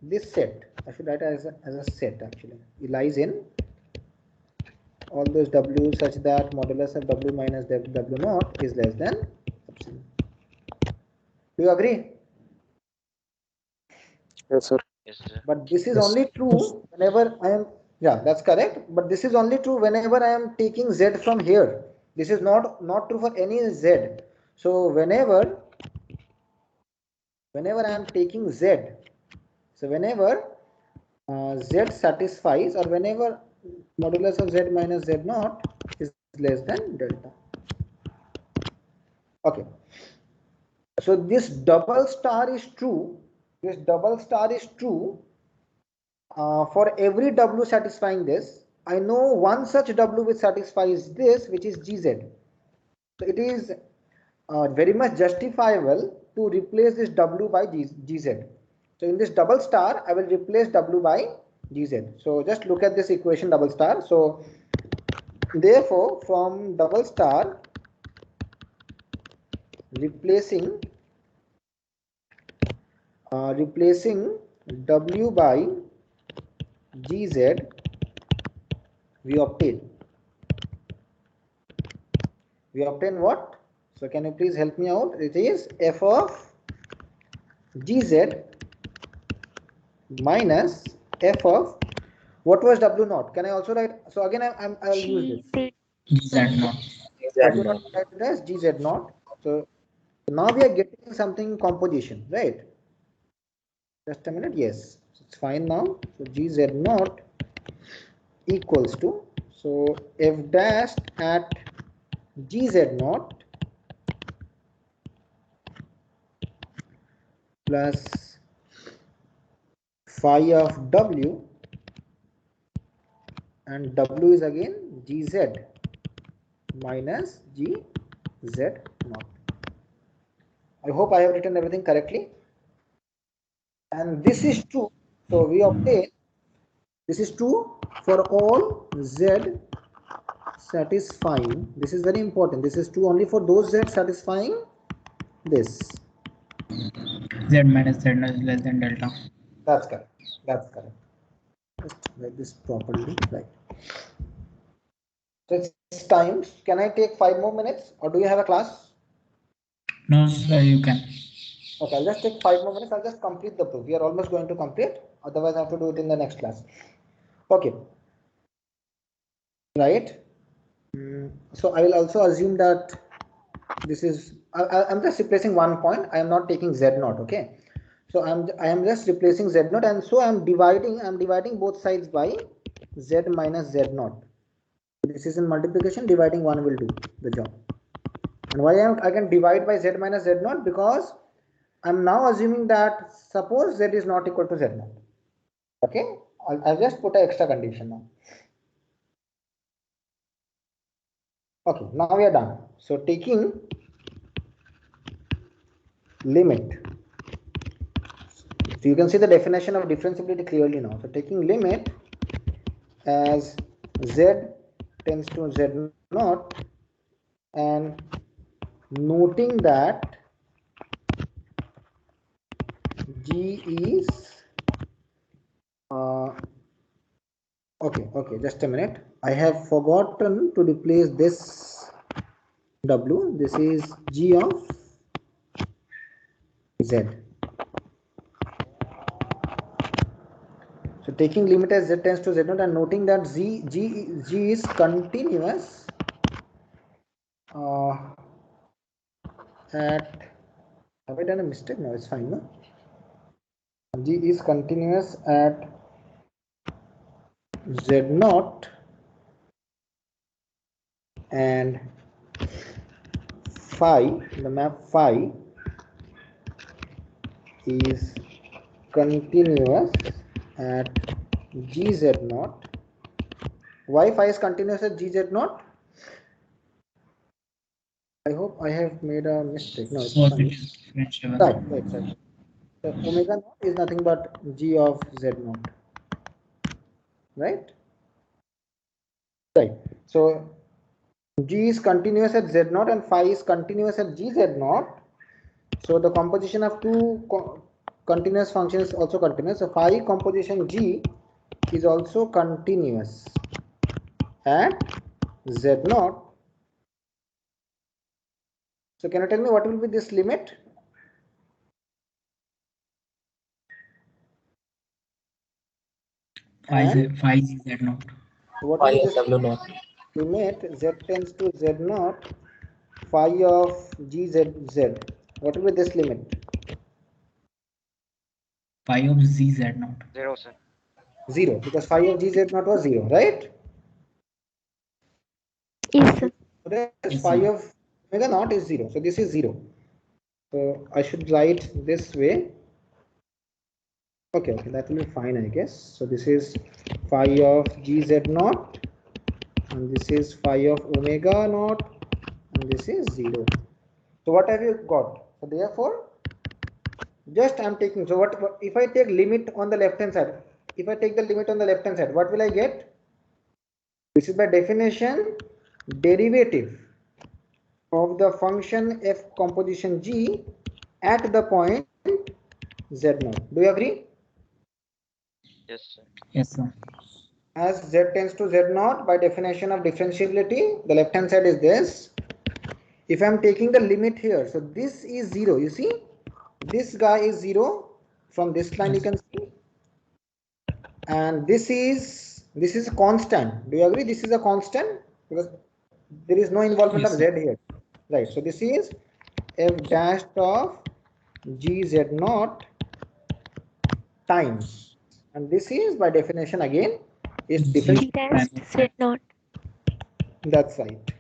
this set. I should write it as a set actually. It lies in all those w such that modulus of w minus w naught is less than epsilon. Do you agree? Yes, sir. Yes, sir. But this is Yes. only true whenever I am, yeah, that's correct. But this is only true whenever I am taking z from here. This is not true for any z. So whenever I am taking z, so whenever z satisfies, or whenever modulus of z minus z naught is less than delta. Okay. So this double star is true. This double star is true for every w satisfying this. I know one such w which satisfies this, which is gz. So it is very much justifiable to replace this w by gz. So in this double star, I will replace w by gz. So just look at this equation double star. So therefore, from double star, replacing W by GZ, we obtain what? So can you please help me out? It is f of GZ minus f of, what was W naught? Can I also write? So again, I'll use this. GZ naught. W naught write it as GZ naught. So now we are getting something composition, right? Just a minute. Yes, it's fine now. So GZ naught equals to, so f dash at GZ naught plus phi of W, and W is again GZ minus GZ naught. I hope I have written everything correctly. And this is true. So we obtain, this is true for all Z satisfying. This is very important. This is true only for those Z satisfying this. Z minus Z is less than delta. That's correct. That's correct. Just write this properly. Right. So it's time. Can I take 5 more minutes, or do you have a class? No, sir, you can. Okay, I'll just take 5 more minutes. I'll just complete the proof. We are almost going to complete. Otherwise, I have to do it in the next class. Okay. Right. So I will also assume that this is, I'm just replacing one point. I am not taking Z naught. Okay. So I am just replacing Z naught, and so I'm dividing both sides by Z minus Z naught. This is in multiplication. Dividing one will do the job. And why I can divide by Z minus Z naught? Because I'm now assuming that suppose Z is not equal to Z naught. Okay, I'll just put an extra condition now. Okay, now we are done. So taking limit. So you can see the definition of differentiability clearly now. So taking limit as Z tends to Z naught, and noting that G is okay, just a minute. I have forgotten to replace this W. This is G of Z. So taking limit as Z tends to Z naught, and noting that G is continuous at, have I done a mistake? No, it's fine. No? G is continuous at Z naught, and phi, the map phi is continuous at GZ naught. Why phi is continuous at GZ naught? I hope I have made a mistake. No, it's fine. Right. So omega naught is nothing but G of Z naught. Right. So G is continuous at Z naught and phi is continuous at GZ naught. So the composition of two continuous functions is also continuous. So phi composition G is also continuous at Z naught. So can you tell me what will be this limit? Phi Z naught. So what is this W naught? Limit Z tends to Z naught, phi of GZ. What will be this limit? Phi of ZZ naught. 0, sir. 0, because phi of GZ naught was 0, right? Yes, sir. Yes, phi of omega naught is 0. So this is 0. So I should write this way. Okay, that will be fine, I guess. So this is phi of GZ naught, and this is phi of omega naught, and this is 0. So what have you got? So therefore, just I'm taking, so what if I take limit on the left hand side? If I take the limit on the left hand side, what will I get? This is by definition derivative of the function f composition g at the point z0. Do you agree? Yes, sir. Yes, sir. As z tends to z0, by definition of differentiability, the left hand side is this. If I am taking the limit here, so this is 0, you see, this guy is 0 from this line, you can see, and this is constant. Do you agree? This is a constant because there is no involvement Yes, of sir. z here, right? So this is f dash of gz0 times, and this is by definition again is G different. G dash Z naught. That's right.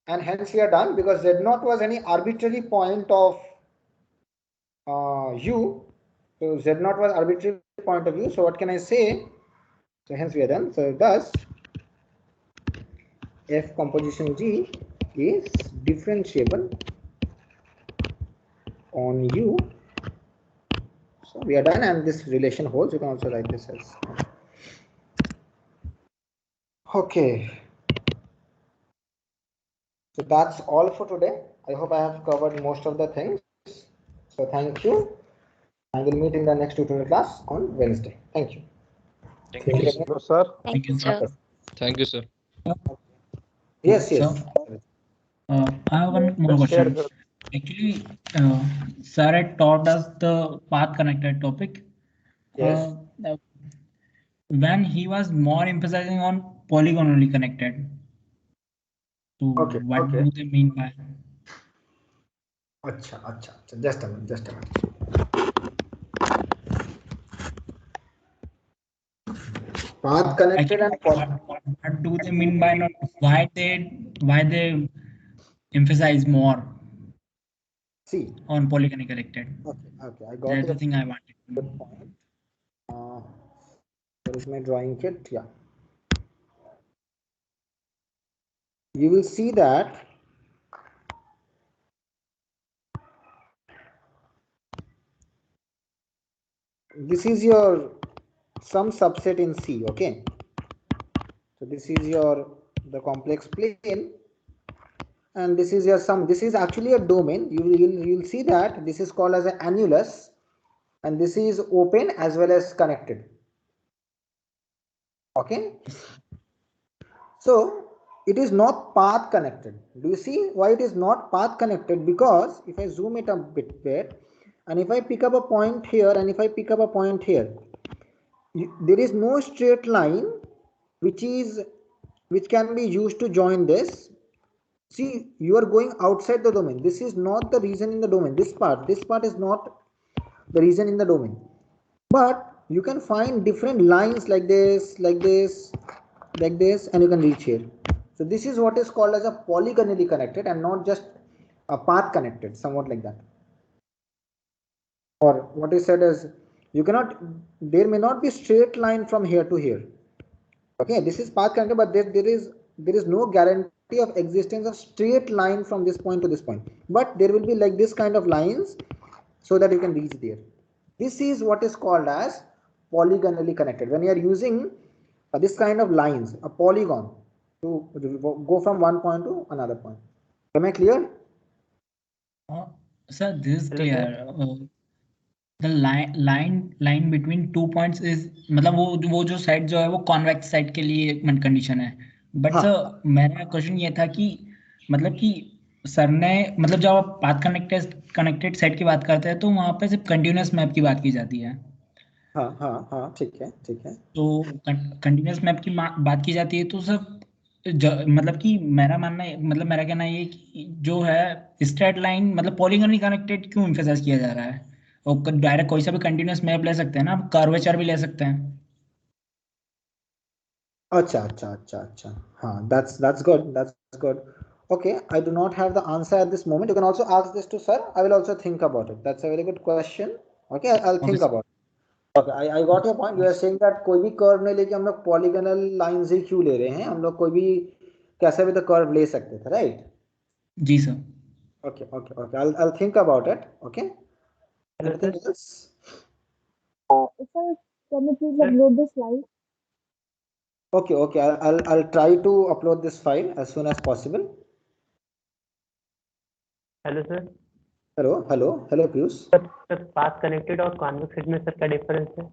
And hence we are done because z0 was any arbitrary point of u. So z0 was arbitrary point of u. So what can I say? So hence we are done. So thus f composition g is differentiable on u. So we are done, and this relation holds. You can also write this as okay. So that's all for today. I hope I have covered most of the things. So thank you. I will meet in the next tutorial class on Wednesday. Thank you. Thank Thank you. you, Sir. sir. Thank you, sir. Thank you, sir. Yes, So, yes. I have one more Let's share question. the Actually, sir had taught us the path connected topic. Yes. When he was more emphasizing on polygonally connected. So Okay, what okay. do they mean by? Acha, acha, acha. Just a minute, just a minute. Path connected Actually, and what do they mean by not? Why they emphasize more see. on polygonally connected? Okay, okay. I got That's the your thing I wanted to know. good point. Where is my drawing kit? Yeah. You will see that this is your some subset in C. Okay. So this is your the complex plane, and this is your sum. This is actually a domain. You'll see that this is called as an annulus, and this is open as well as connected. Okay. So it is not path connected. Do you see why it is not path connected? Because if I zoom it a bit, and if I pick up a point here and if I pick up a point here, there is no straight line which can be used to join this. See, you are going outside the domain. This is not the region in the domain. This part is not the region in the domain. But you can find different lines like this, like this, like this, and you can reach here. So this is what is called as a polygonally connected and not just a path connected, somewhat like that. Or what is said as you cannot, there may not be straight line from here to here. Okay, this is path connected, but there is no guarantee of existence of straight line from this point to this point. But there will be like this kind of lines so that you can reach there. This is what is called as polygonally connected. When you are using this kind of lines, a polygon, to go from one point to another point. Am I clear? Sir, this is clear. The line between two points is मतलब वो जो side जो है वो convex side के लिए एक condition है. बट सर मेरा क्वेश्चन ये था कि मतलब कि सर ने मतलब जब आप पाथ कनेक्टेड सेट की बात करते हैं तो वहाँ पे सिर्फ कंटिन्यूअस मैप की बात की जाती है. हाँ हाँ हाँ ठीक है ठीक है. तो कंटिन्यूअस मैप की बात की जाती है तो सर मतलब कि मेरा मानना मतलब मेरा कहना ये कि जो है स्ट्रेट लाइन मतलब पॉलीगॉनली कनेक्टेड क्यों एम्फेसाइज किया जा रहा है. और डायरेक्ट कोई सा भी कंटिन्यूअस मैप ले सकते हैं ना, आप कर्वेचर भी ले सकते हैं. अच्छा अच्छा अच्छा अच्छा. हाँ, that's good. Okay, I do not have the answer at this moment. You can also ask this to sir. I will also think about it. That's a very good question. Okay, I'll think about it. Okay, I got your point. You are saying that कोई भी curve नहीं लेके हम लोग polygonal lines ही क्यों ले रहे हैं, हम लोग कोई भी कैसे भी तो कर्व ले सकते थे, right? Ji sir. Okay, I'll think about it. Okay. Anything else? Sir, can you please upload the slide? Okay. I'll try to upload this file as soon as possible. Hello sir. Hello, Piyush. Sir path connected और convex set में sir क्या difference है?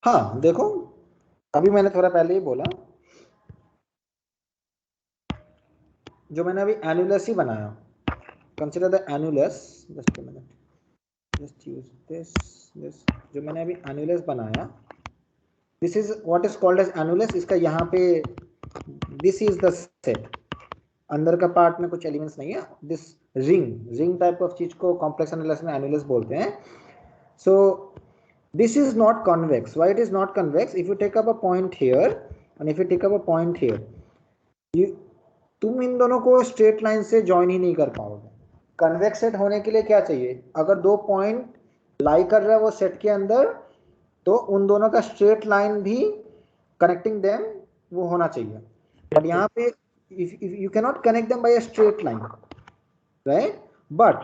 हाँ देखो, अभी मैंने थोड़ा पहले ही बोला, जो मैंने अभी एनुलस ही बनाया, consider the annulus, just a minute, just use this, जो मैंने अभी एनुलस बनाया, this is what is called as annulus. इसका यहाँ पे दिस इज द सेट, अंदर का पार्ट में कुछ एलिमेंट्स नहीं है. दिस रिंग टाइप ऑफ चीज को कॉम्प्लेक्स एनालिसिस में एनुलस बोलते हैं. सो this is not convex. Why it is not convex? If you take up a point here and if you take up a point here, तुम इन दोनों को straight line से join ही नहीं कर पाओगे. कन्वेक्स सेट होने के लिए क्या चाहिए? अगर दो पॉइंट लाई कर रहा है वो सेट के अंदर, तो उन दोनों का स्ट्रेट लाइन भी कनेक्टिंग देम वो होना चाहिए. बट यहाँ पे if you cannot connect them by a straight line, right? But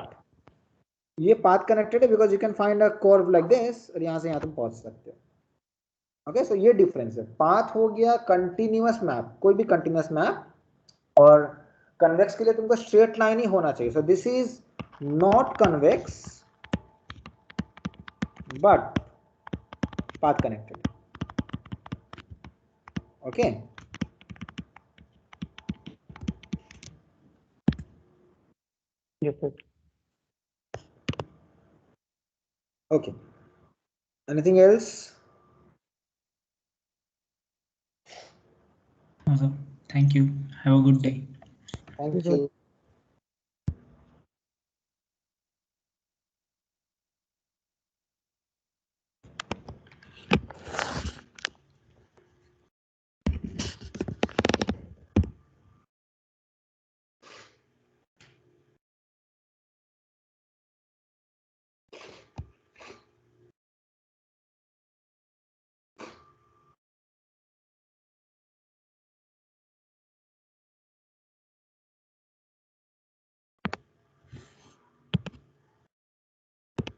ये पाथ कनेक्टेड है because you can find a curve like this, और यहाँ से यहाँ तुम पहुंच सकते हो. ओके, सो ये डिफरेंस है. पाथ हो गया कंटिन्यूअस मैप, कोई भी कंटिन्यूअस मैप, और कन्वेक्स के लिए तुमको स्ट्रेट लाइन ही होना चाहिए. So this is not convex but path connected. Okay, yes sir. okay. Anything else? No, sir. Thank you. Have a good day. Thank you.